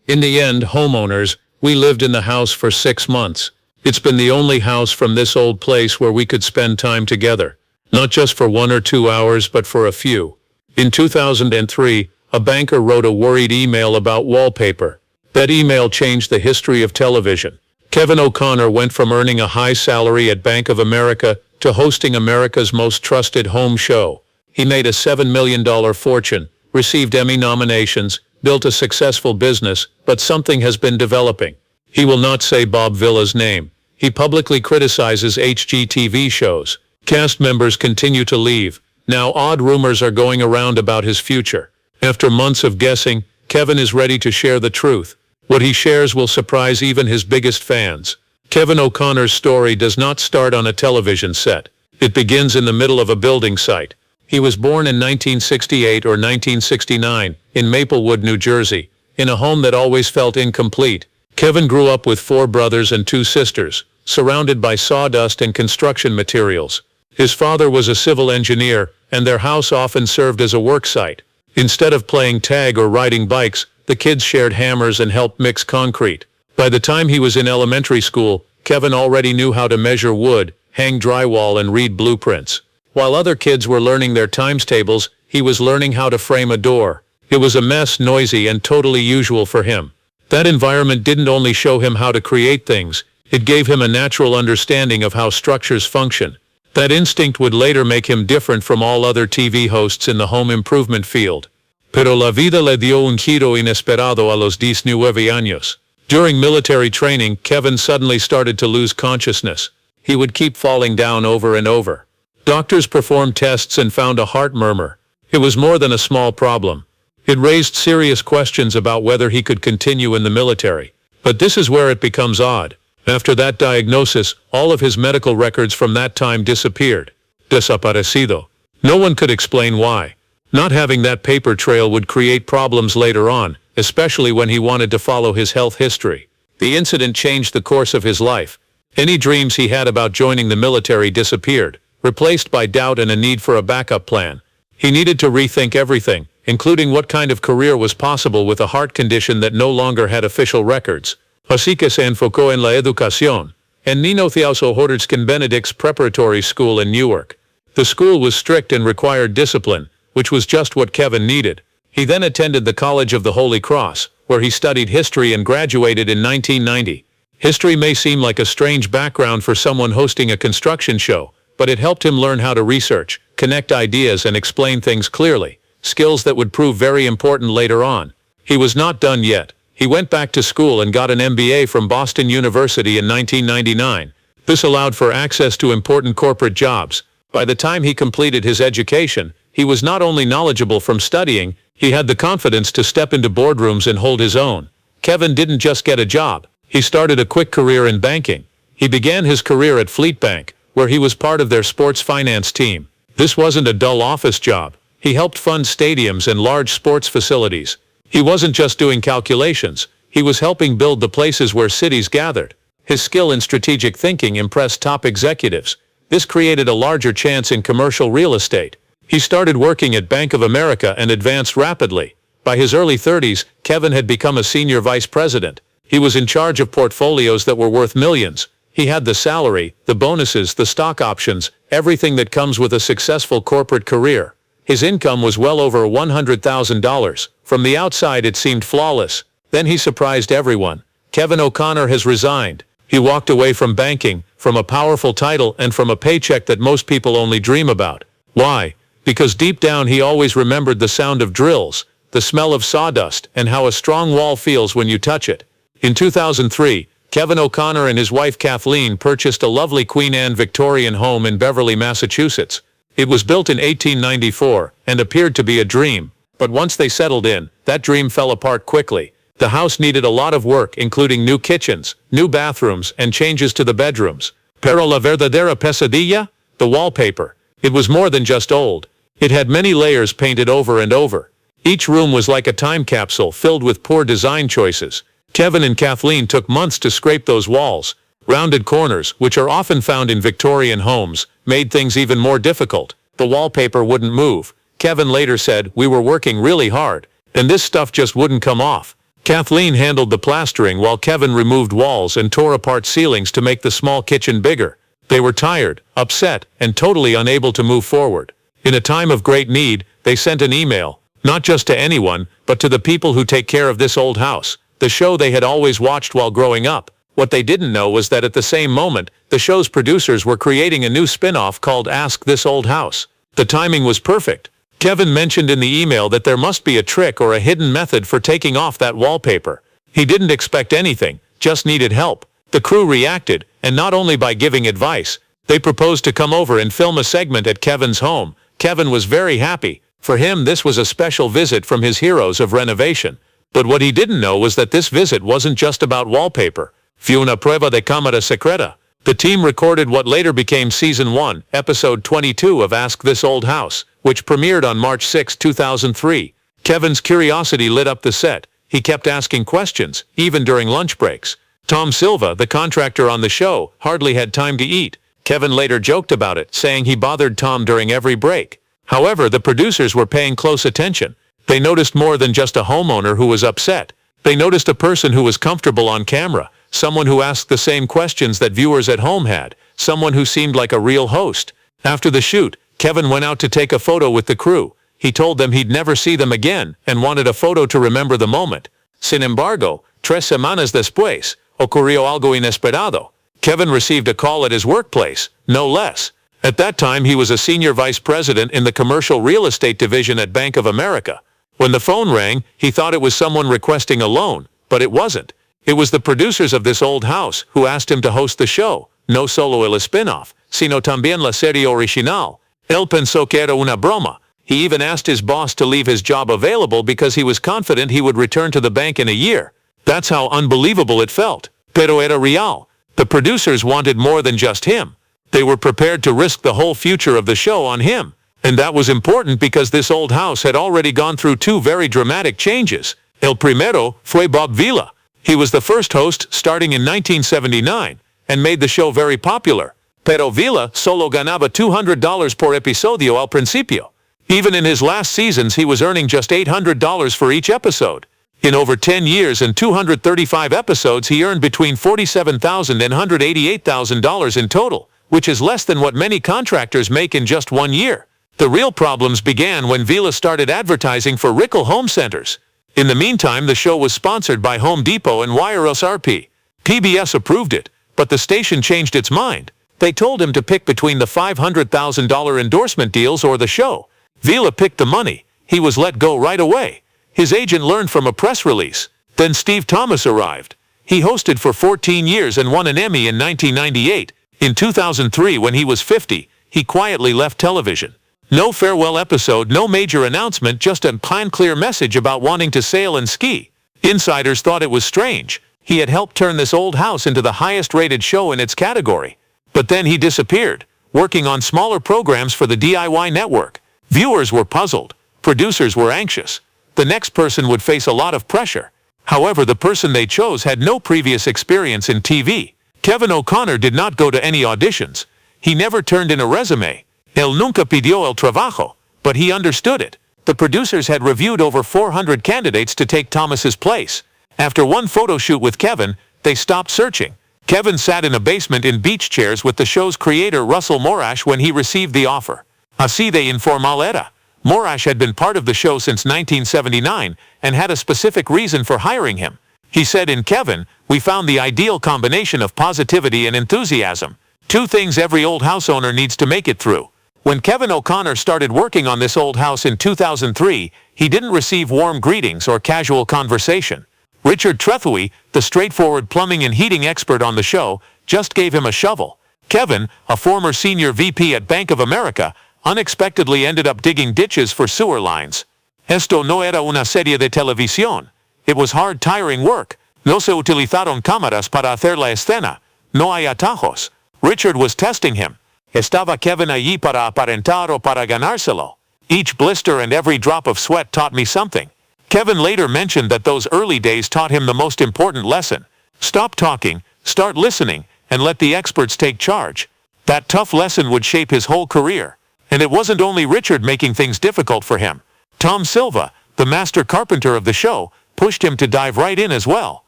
In the end, homeowners, we lived in the house for 6 months. It's been the only house from this old place where we could spend time together. Not just for 1 or 2 hours, but for a few. In 2003, a banker wrote a worried email about wallpaper. That email changed the history of television. Kevin O'Connor went from earning a high salary at Bank of America to hosting America's most trusted home show. He made a $7 million fortune, received Emmy nominations, built a successful business, but something has been developing. He will not say Bob Villa's name. He publicly criticizes HGTV shows. Cast members continue to leave. Now odd rumors are going around about his future. After months of guessing, Kevin is ready to share the truth. What he shares will surprise even his biggest fans. Kevin O'Connor's story does not start on a television set. It begins in the middle of a building site. He was born in 1968 or 1969 in Maplewood, New Jersey, in a home that always felt incomplete. Kevin grew up with 4 brothers and 2 sisters, surrounded by sawdust and construction materials. His father was a civil engineer, and their house often served as a work site. Instead of playing tag or riding bikes, the kids shared hammers and helped mix concrete. By the time he was in elementary school, Kevin already knew how to measure wood, hang drywall, and read blueprints. While other kids were learning their times tables, he was learning how to frame a door. It was a mess, noisy, and totally usual for him. That environment didn't only show him how to create things, it gave him a natural understanding of how structures function. That instinct would later make him different from all other TV hosts in the home improvement field. Pero la vida le dio un giro inesperado a los 19 años. During military training, Kevin suddenly started to lose consciousness. He would keep falling down over and over. Doctors performed tests and found a heart murmur. It was more than a small problem. It raised serious questions about whether he could continue in the military. But this is where it becomes odd. After that diagnosis, all of his medical records from that time disappeared. Desaparecido. No one could explain why. Not having that paper trail would create problems later on, especially when he wanted to follow his health history. The incident changed the course of his life. Any dreams he had about joining the military disappeared, replaced by doubt and a need for a backup plan. He needed to rethink everything, including what kind of career was possible with a heart condition that no longer had official records. Así que se enfocó en la educación, and Ninothiauso Horderskin Benedict's preparatory school in Newark. The school was strict and required discipline, which was just what Kevin needed. He then attended the College of the Holy Cross, where he studied history and graduated in 1990. History may seem like a strange background for someone hosting a construction show, but it helped him learn how to research, connect ideas, and explain things clearly, skills that would prove very important later on. He was not done yet. He went back to school and got an MBA from Boston University in 1999. This allowed for access to important corporate jobs. By the time he completed his education, he was not only knowledgeable from studying, he had the confidence to step into boardrooms and hold his own. Kevin didn't just get a job. He started a quick career in banking. He began his career at Fleet Bank, where he was part of their sports finance team. This wasn't a dull office job. He helped fund stadiums and large sports facilities. He wasn't just doing calculations, he was helping build the places where cities gathered. His skill in strategic thinking impressed top executives. This created a larger chance in commercial real estate. He started working at Bank of America and advanced rapidly. By his early 30s, Kevin had become a senior vice president. He was in charge of portfolios that were worth millions. He had the salary, the bonuses, the stock options, everything that comes with a successful corporate career. His income was well over $100,000. From the outside it seemed flawless. Then he surprised everyone. Kevin O'Connor has resigned. He walked away from banking, from a powerful title, and from a paycheck that most people only dream about. Why? Because deep down he always remembered the sound of drills, the smell of sawdust, and how a strong wall feels when you touch it. In 2003, Kevin O'Connor and his wife Kathleen purchased a lovely Queen Anne Victorian home in Beverly, Massachusetts. It was built in 1894 and appeared to be a dream. But once they settled in, that dream fell apart quickly. The house needed a lot of work, including new kitchens, new bathrooms, and changes to the bedrooms. Pero la verdadera pesadilla? The wallpaper. It was more than just old. It had many layers painted over and over. Each room was like a time capsule filled with poor design choices. Kevin and Kathleen took months to scrape those walls. Rounded corners, which are often found in Victorian homes, made things even more difficult. The wallpaper wouldn't move. Kevin later said, "We were working really hard, and this stuff just wouldn't come off." Kathleen handled the plastering while Kevin removed walls and tore apart ceilings to make the small kitchen bigger. They were tired, upset, and totally unable to move forward. In a time of great need, they sent an email, not just to anyone, but to the people who take care of this old house, the show they had always watched while growing up. What they didn't know was that at the same moment, the show's producers were creating a new spin-off called Ask This Old House. The timing was perfect. Kevin mentioned in the email that there must be a trick or a hidden method for taking off that wallpaper. He didn't expect anything, just needed help. The crew reacted, and not only by giving advice, they proposed to come over and film a segment at Kevin's home. Kevin was very happy. For him, this was a special visit from his heroes of renovation. But what he didn't know was that this visit wasn't just about wallpaper. Fue una prueba de cámara secreta. The team recorded what later became Season 1, Episode 22 of Ask This Old House, which premiered on March 6, 2003. Kevin's curiosity lit up the set. He kept asking questions, even during lunch breaks. Tom Silva, the contractor on the show, hardly had time to eat. Kevin later joked about it, saying he bothered Tom during every break. However, the producers were paying close attention. They noticed more than just a homeowner who was upset. They noticed a person who was comfortable on camera, someone who asked the same questions that viewers at home had, someone who seemed like a real host. After the shoot, Kevin went out to take a photo with the crew. He told them he'd never see them again and wanted a photo to remember the moment. Sin embargo, 3 semanas después, ocurrió algo inesperado. Kevin received a call at his workplace, no less. At that time, he was a senior vice president in the commercial real estate division at Bank of America. When the phone rang, he thought it was someone requesting a loan, but it wasn't. It was the producers of This Old House who asked him to host the show, no solo el spin-off, sino también la serie original. Él pensó que era una broma. He even asked his boss to leave his job available because he was confident he would return to the bank in a year. That's how unbelievable it felt. Pero era real. The producers wanted more than just him. They were prepared to risk the whole future of the show on him. And that was important because This Old House had already gone through 2 very dramatic changes. El primero fue Bob Vila. He was the first host starting in 1979 and made the show very popular. Pero Vila solo ganaba $200 por episodio al principio. Even in his last seasons, he was earning just $800 for each episode. In over 10 years and 235 episodes, he earned between $47,000 and $188,000 in total, which is less than what many contractors make in just 1 year. The real problems began when Vila started advertising for Rickle Home Centers. In the meantime, the show was sponsored by Home Depot and Wirehouse RP. PBS approved it, but the station changed its mind. They told him to pick between the $500,000 endorsement deals or the show. Vila picked the money. He was let go right away. His agent learned from a press release. Then Steve Thomas arrived. He hosted for 14 years and won an Emmy in 1998. In 2003, when he was 50, he quietly left television. No farewell episode, no major announcement, just a clear message about wanting to sail and ski. Insiders thought it was strange. He had helped turn This Old House into the highest-rated show in its category. But then he disappeared, working on smaller programs for the DIY network. Viewers were puzzled. Producers were anxious. The next person would face a lot of pressure. However, the person they chose had no previous experience in TV. Kevin O'Connor did not go to any auditions. He never turned in a resume. Él nunca pidió el trabajo, but he understood it. The producers had reviewed over 400 candidates to take Thomas's place. After one photo shoot with Kevin, they stopped searching. Kevin sat in a basement in beach chairs with the show's creator Russell Morash when he received the offer. Así de informal era. Morash had been part of the show since 1979 and had a specific reason for hiring him. He said, in Kevin, we found the ideal combination of positivity and enthusiasm. 2 things every old house owner needs to make it through. When Kevin O'Connor started working on This Old House in 2003, he didn't receive warm greetings or casual conversation. Richard Trethewey, the straightforward plumbing and heating expert on the show, just gave him a shovel. Kevin, a former senior VP at Bank of America, unexpectedly ended up digging ditches for sewer lines. Esto no era una serie de televisión. It was hard, tiring work. No se utilizaron cámaras para hacer la escena. No hay atajos. Richard was testing him. Estaba Kevin allí para aparentar o para ganárselo. Each blister and every drop of sweat taught me something. Kevin later mentioned that those early days taught him the most important lesson. Stop talking, start listening, and let the experts take charge. That tough lesson would shape his whole career. And it wasn't only Richard making things difficult for him. Tom Silva, the master carpenter of the show, pushed him to dive right in as well.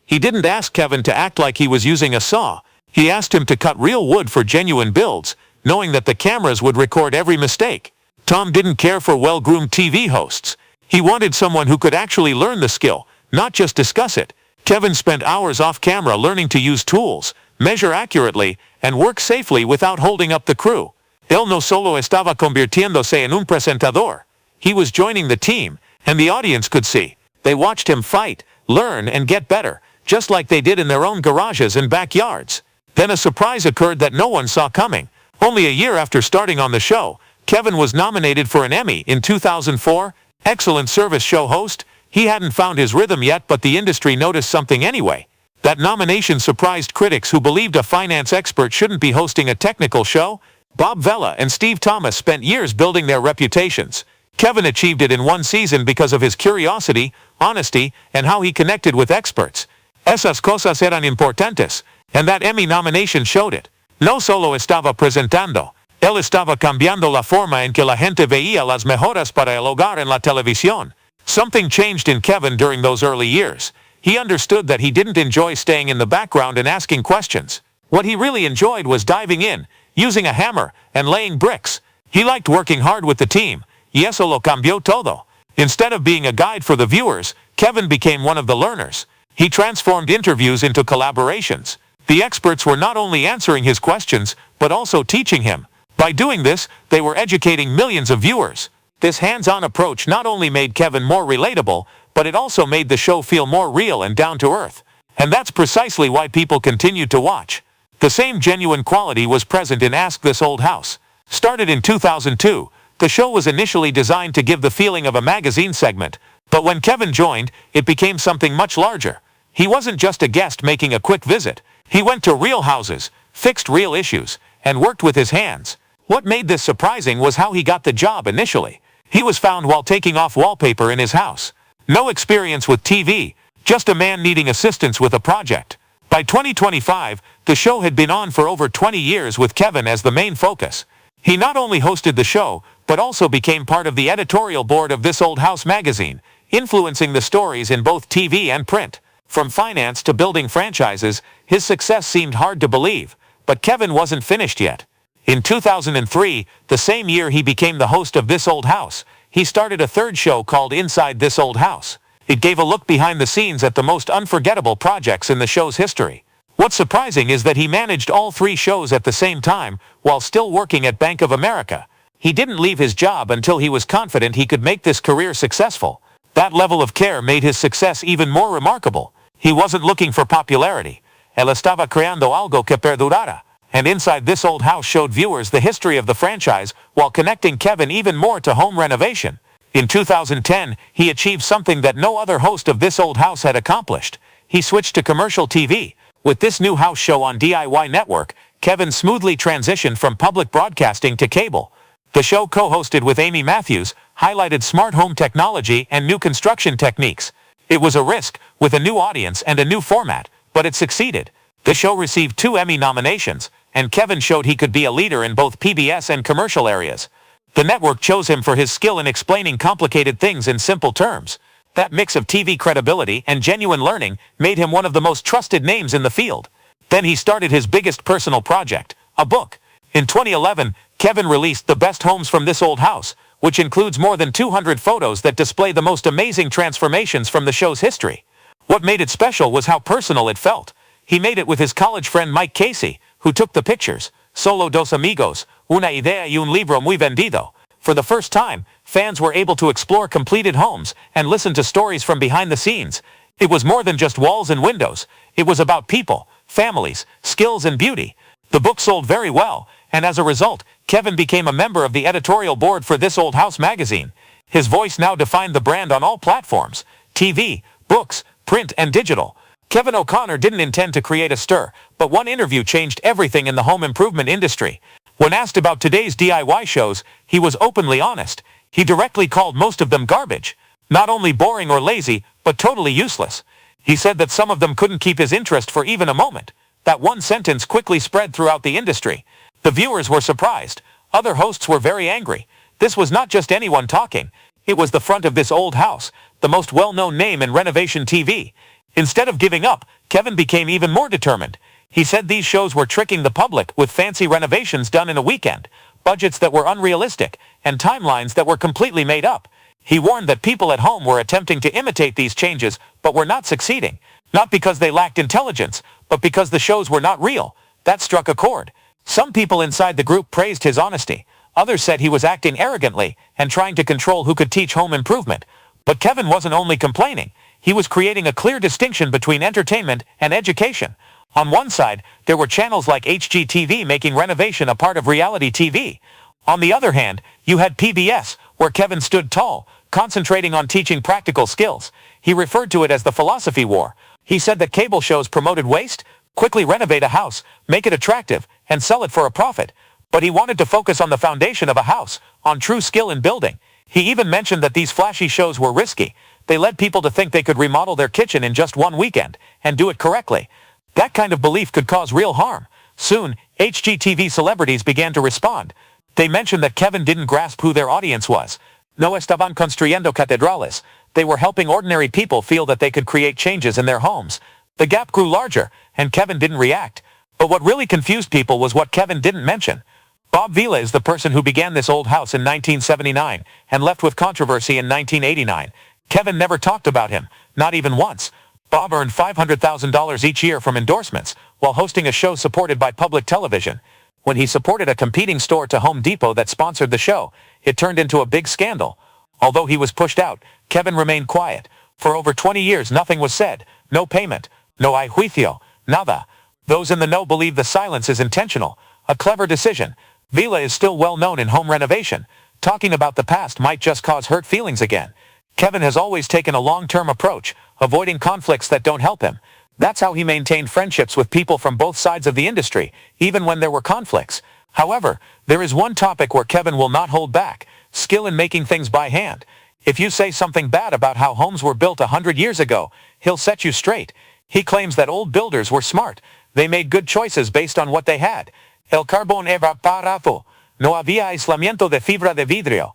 He didn't ask Kevin to act like he was using a saw. He asked him to cut real wood for genuine builds, knowing that the cameras would record every mistake. Tom didn't care for well-groomed TV hosts. He wanted someone who could actually learn the skill, not just discuss it. Kevin spent hours off-camera learning to use tools, measure accurately, and work safely without holding up the crew. Él no solo estaba convirtiéndose en un presentador. He was joining the team, and the audience could see. They watched him fight, learn, and get better, just like they did in their own garages and backyards. Then a surprise occurred that no one saw coming. Only a year after starting on the show, Kevin was nominated for an Emmy in 2004. Excellent service show host. He hadn't found his rhythm yet, but the industry noticed something anyway. That nomination surprised critics who believed a finance expert shouldn't be hosting a technical show. Bob Vela and Steve Thomas spent years building their reputations. Kevin achieved it in one season because of his curiosity, honesty, and how he connected with experts. Esas cosas eran importantes, and that Emmy nomination showed it. No solo estaba presentando, él estaba cambiando la forma en que la gente veía las mejoras para el hogar en la televisión. Something changed in Kevin during those early years. He understood that he didn't enjoy staying in the background and asking questions. What he really enjoyed was diving in, using a hammer, and laying bricks. He liked working hard with the team. Y eso lo cambió todo. Instead of being a guide for the viewers, Kevin became one of the learners. He transformed interviews into collaborations. The experts were not only answering his questions, but also teaching him. By doing this, they were educating millions of viewers. This hands-on approach not only made Kevin more relatable, but it also made the show feel more real and down-to-earth. And that's precisely why people continued to watch. The same genuine quality was present in Ask This Old House. Started in 2002, the show was initially designed to give the feeling of a magazine segment, but when Kevin joined, it became something much larger. He wasn't just a guest making a quick visit. He went to real houses, fixed real issues, and worked with his hands. What made this surprising was how he got the job initially. He was found while taking off wallpaper in his house. No experience with TV, just a man needing assistance with a project. By 2025, the show had been on for over 20 years with Kevin as the main focus. He not only hosted the show, but also became part of the editorial board of This Old House magazine, influencing the stories in both TV and print. From finance to building franchises, his success seemed hard to believe, but Kevin wasn't finished yet. In 2003, the same year he became the host of This Old House, he started a third show called Inside This Old House. It gave a look behind the scenes at the most unforgettable projects in the show's history. What's surprising is that he managed all three shows at the same time while still working at Bank of America. He didn't leave his job until he was confident he could make this career successful. That level of care made his success even more remarkable. He wasn't looking for popularity. Él estaba creando algo que perdurara. And Inside This Old House showed viewers the history of the franchise while connecting Kevin even more to home renovation. In 2010, he achieved something that no other host of This Old House had accomplished. He switched to commercial TV. With this new house show on DIY Network, Kevin smoothly transitioned from public broadcasting to cable. The show, co-hosted with Amy Matthews, highlighted smart home technology and new construction techniques. It was a risk, with a new audience and a new format, but it succeeded. The show received 2 Emmy nominations, and Kevin showed he could be a leader in both PBS and commercial areas. The network chose him for his skill in explaining complicated things in simple terms. That mix of TV credibility and genuine learning made him one of the most trusted names in the field. Then he started his biggest personal project, a book. In 2011, Kevin released The Best Homes from This Old House, which includes more than 200 photos that display the most amazing transformations from the show's history. What made it special was how personal it felt. He made it with his college friend Mike Casey, who took the pictures. Solo dos amigos, una idea y un libro muy vendido. For the first time, fans were able to explore completed homes and listen to stories from behind the scenes. It was more than just walls and windows. It was about people, families, skills, and beauty. The book sold very well, and as a result, Kevin became a member of the editorial board for This Old House magazine. His voice now defined the brand on all platforms: TV, books, print, and digital. Kevin O'Connor didn't intend to create a stir, but one interview changed everything in the home improvement industry. When asked about today's DIY shows, he was openly honest. He directly called most of them garbage. Not only boring or lazy, but totally useless. He said that some of them couldn't keep his interest for even a moment. That one sentence quickly spread throughout the industry. The viewers were surprised. Other hosts were very angry. This was not just anyone talking. It was the front of this old house, the most well-known name in renovation TV. Instead of giving up, Kevin became even more determined. He said these shows were tricking the public with fancy renovations done in a weekend, budgets that were unrealistic, and timelines that were completely made up. He warned that people at home were attempting to imitate these changes, but were not succeeding. Not because they lacked intelligence, but because the shows were not real. That struck a chord. Some people inside the group praised his honesty. Others said he was acting arrogantly and trying to control who could teach home improvement. But Kevin wasn't only complaining. He was creating a clear distinction between entertainment and education. On one side, there were channels like HGTV making renovation a part of reality TV. On the other hand, you had PBS, where Kevin stood tall, concentrating on teaching practical skills. He referred to it as the philosophy war. He said that cable shows promoted waste, quickly renovate a house, make it attractive, and sell it for a profit. But he wanted to focus on the foundation of a house, on true skill in building. He even mentioned that these flashy shows were risky. They led people to think they could remodel their kitchen in just one weekend, and do it correctly. That kind of belief could cause real harm. Soon, HGTV celebrities began to respond. They mentioned that Kevin didn't grasp who their audience was. No estaban construyendo catedrales. They were helping ordinary people feel that they could create changes in their homes. The gap grew larger, and Kevin didn't react. But what really confused people was what Kevin didn't mention. Bob Vila is the person who began this old house in 1979 and left with controversy in 1989. Kevin never talked about him, not even once. Bob earned $500,000 each year from endorsements while hosting a show supported by public television. When he supported a competing store to Home Depot that sponsored the show, it turned into a big scandal. Although he was pushed out, Kevin remained quiet. For over 20 years nothing was said, no payment, no hay juicio, nada. Those in the know believe the silence is intentional, a clever decision. Vila is still well known in home renovation. Talking about the past might just cause hurt feelings again. Kevin has always taken a long-term approach, avoiding conflicts that don't help him. That's how he maintained friendships with people from both sides of the industry, even when there were conflicts. However, there is one topic where Kevin will not hold back: skill in making things by hand. If you say something bad about how homes were built 100 years ago, he'll set you straight. He claims that old builders were smart. They made good choices based on what they had. El carbón era barato. No había aislamiento de fibra de vidrio.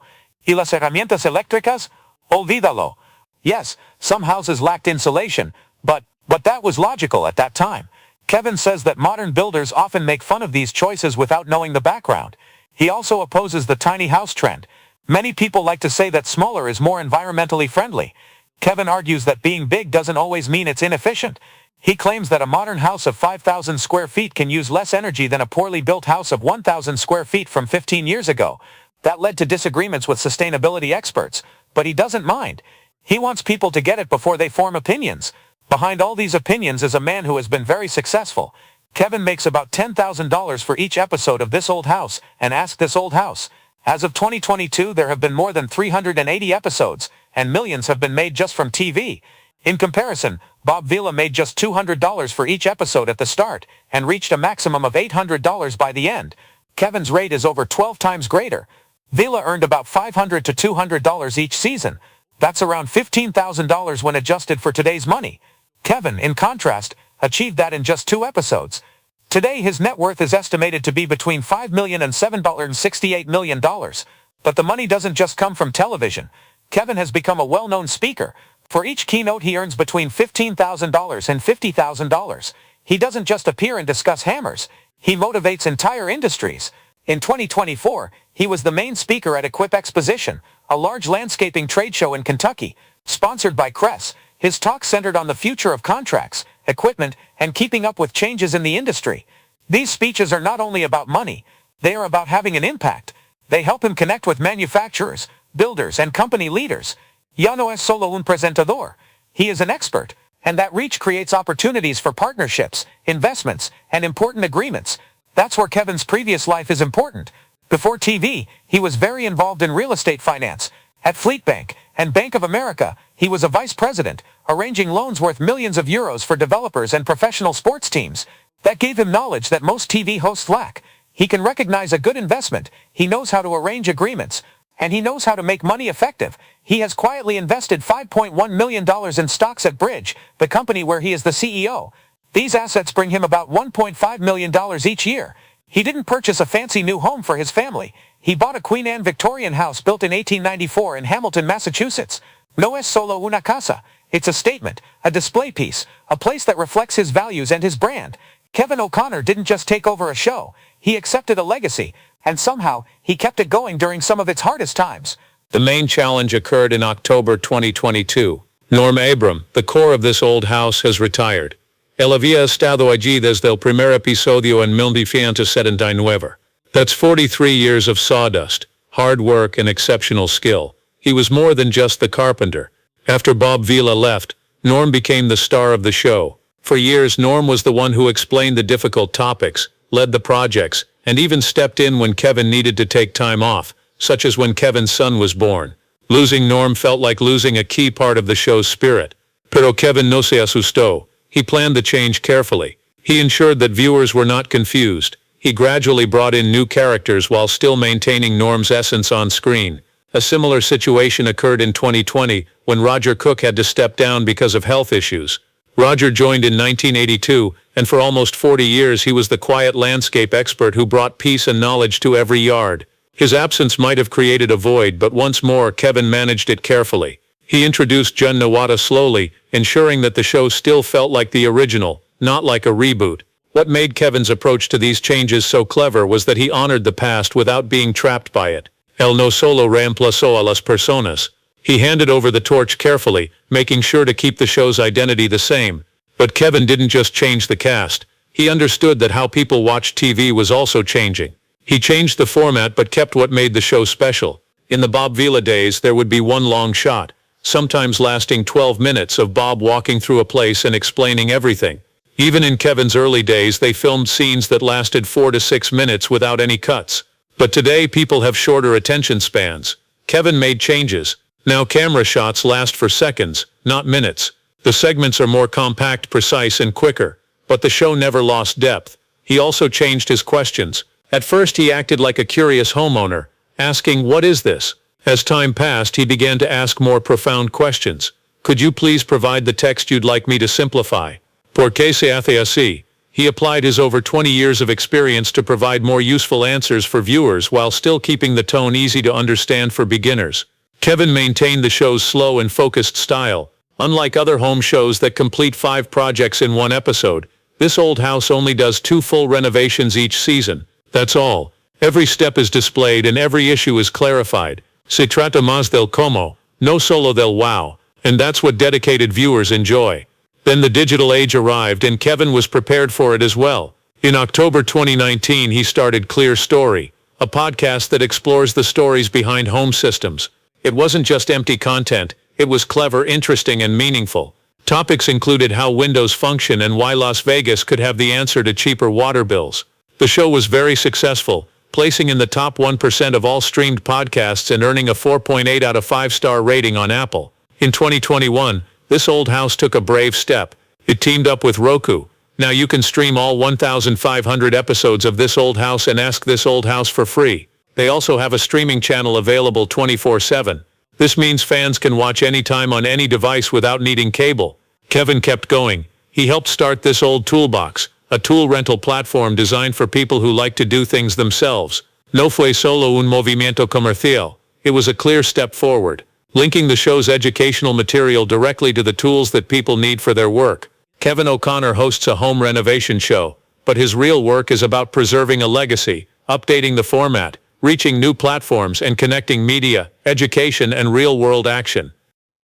Y las herramientas eléctricas? Olvídalo. Yes, some houses lacked insulation, but that was logical at that time. Kevin says that modern builders often make fun of these choices without knowing the background. He also opposes the tiny house trend. Many people like to say that smaller is more environmentally friendly. Kevin argues that being big doesn't always mean it's inefficient. He claims that a modern house of 5,000 square feet can use less energy than a poorly built house of 1,000 square feet from 15 years ago. That led to disagreements with sustainability experts, but he doesn't mind. He wants people to get it before they form opinions. Behind all these opinions is a man who has been very successful. Kevin makes about $10,000 for each episode of This Old House and Ask This Old House. As of 2022, there have been more than 380 episodes, and millions have been made just from TV. In comparison, Bob Vila made just $200 for each episode at the start and reached a maximum of $800 by the end. Kevin's rate is over 12 times greater. Vila earned about $500 to $200 each season. That's around $15,000 when adjusted for today's money. Kevin, in contrast, achieved that in just 2 episodes. Today his net worth is estimated to be between $5 million and $768 million. But the money doesn't just come from television. Kevin has become a well-known speaker. For each keynote he earns between $15,000 and $50,000. He doesn't just appear and discuss hammers. He motivates entire industries. In 2024, he was the main speaker at Equip Exposition, a large landscaping trade show in Kentucky, sponsored by Cress. His talk centered on the future of contracts, equipment, and keeping up with changes in the industry. These speeches are not only about money, they are about having an impact. They help him connect with manufacturers, builders, and company leaders. Ya no es solo un presentador. He is an expert, and that reach creates opportunities for partnerships, investments, and important agreements. That's where Kevin's previous life is important. Before TV, he was very involved in real estate finance. At Fleet Bank and Bank of America, he was a vice president, arranging loans worth millions of euros for developers and professional sports teams. That gave him knowledge that most TV hosts lack. He can recognize a good investment, he knows how to arrange agreements, and he knows how to make money effective. He has quietly invested $5.1 million in stocks at Bridge, the company where he is the CEO. These assets bring him about $1.5 million each year. He didn't purchase a fancy new home for his family. He bought a Queen Anne Victorian house built in 1894 in Hamilton, Massachusetts. No es solo una casa. It's a statement, a display piece, a place that reflects his values and his brand. Kevin O'Connor didn't just take over a show. He accepted a legacy, and somehow, he kept it going during some of its hardest times. The main challenge occurred in October 2022. Norm Abram, the core of this old house, has retired. Él había estado allí desde el primer episodio en 1979. That's 43 years of sawdust, hard work, and exceptional skill. He was more than just the carpenter. After Bob Vila left, Norm became the star of the show. For years, Norm was the one who explained the difficult topics, led the projects, and even stepped in when Kevin needed to take time off, such as when Kevin's son was born. Losing Norm felt like losing a key part of the show's spirit. Pero Kevin no se asustó. He planned the change carefully. He ensured that viewers were not confused. He gradually brought in new characters while still maintaining Norm's essence on screen. A similar situation occurred in 2020 when Roger Cook had to step down because of health issues. Roger joined in 1982, and for almost 40 years he was the quiet landscape expert who brought peace and knowledge to every yard. His absence might have created a void, but once more Kevin managed it carefully. He introduced Jun Nawata slowly, ensuring that the show still felt like the original, not like a reboot. What made Kevin's approach to these changes so clever was that he honored the past without being trapped by it. Él no solo reemplazó a las personas. He handed over the torch carefully, making sure to keep the show's identity the same. But Kevin didn't just change the cast. He understood that how people watched TV was also changing. He changed the format but kept what made the show special. In the Bob Vila days, there would be one long shot, sometimes lasting 12 minutes, of Bob walking through a place and explaining everything. Even in Kevin's early days, they filmed scenes that lasted 4 to 6 minutes without any cuts. But today, people have shorter attention spans. Kevin made changes. Now camera shots last for seconds, not minutes. The segments are more compact, precise, and quicker. But the show never lost depth. He also changed his questions. At first he acted like a curious homeowner, asking, "What is this?" As time passed, he began to ask more profound questions. "Could you please provide the text you'd like me to simplify? ¿Por qué se hace así?" He applied his over 20 years of experience to provide more useful answers for viewers while still keeping the tone easy to understand for beginners. Kevin maintained the show's slow and focused style. Unlike other home shows that complete 5 projects in one episode, this old house only does 2 full renovations each season. That's all. Every step is displayed and every issue is clarified. Se trata más del cómo, no solo del wow. And that's what dedicated viewers enjoy. Then the digital age arrived and Kevin was prepared for it as well. In October 2019 he started Clear Story, a podcast that explores the stories behind home systems. It wasn't just empty content, it was clever, interesting, and meaningful. Topics included how windows function and why Las Vegas could have the answer to cheaper water bills. The show was very successful, placing in the top 1% of all streamed podcasts and earning a 4.8 out of 5-star rating on Apple. In 2021, this old house took a brave step. It teamed up with Roku. Now you can stream all 1,500 episodes of This Old House and Ask This Old House for free. They also have a streaming channel available 24/7. This means fans can watch anytime on any device without needing cable. Kevin kept going. He helped start This Old Toolbox, a tool rental platform designed for people who like to do things themselves. No fue solo un movimiento comercial. It was a clear step forward, linking the show's educational material directly to the tools that people need for their work. Kevin O'Connor hosts a home renovation show, but his real work is about preserving a legacy, updating the format, reaching new platforms, and connecting media, education, and real-world action.